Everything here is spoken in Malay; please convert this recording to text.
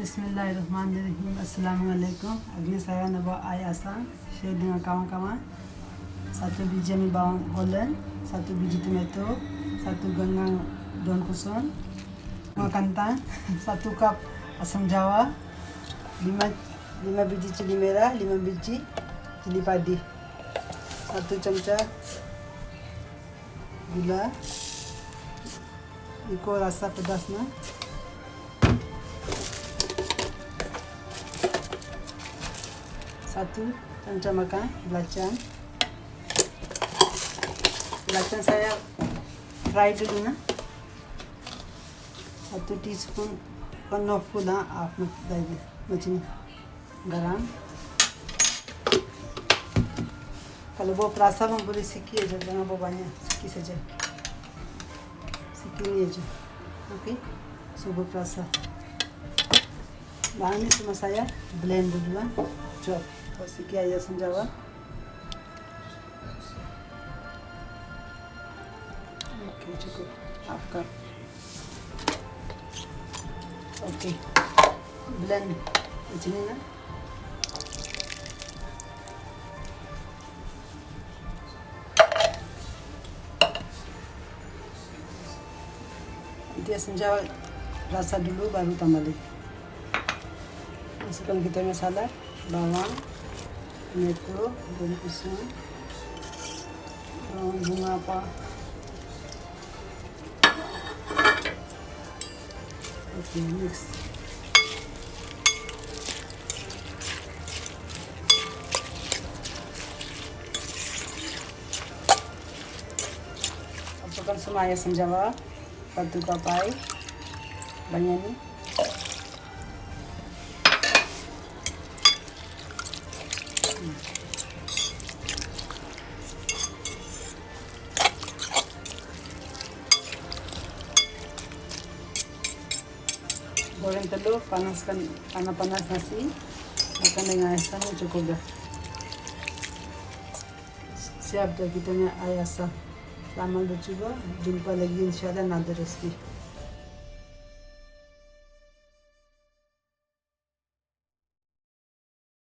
Bismillahirrahmanirrahim. Assalamualaikum. Hari ini saya nak bawa air asam share dengan kawan-kawan. Satu biji ambil bawang Holland, satu biji tomato, satu genggam daun kesum, 5 kantan, 1 cup asam jawa, 5 biji cili merah, 5 biji cili padi, 1 cemca gula, ikut rasa pedasnya. Satu cemca makan belacan. Belacan saya fry dulu na. 1 teaspoon penuh pula macam garam. Kalau bawa perasa pun boleh sikit aja, jangan bawa banyak, sikit saja. Sikit ni aja. Okey. So bawa perasa. Bahan ni semua saya blend dulu lah. Chop. Sikit air asam jawa. Okey, cukup. Half cup. Okey. Blend macam ni lah. Nanti asam jawa rasa dulu baru tambah lagi. Masukkan kita masala, bawang, tomato, daun kesum, bunga apa. Okey, mix. Masukkan semua air asam jawa, 1 cup air, banyak ni. Goreng telur, panaskan panas nasi, makan dengan asam cukup dah. Siap dah kita punya air asam. Selamat bercuba, jumpa lagi insyaAllah nanti resipi.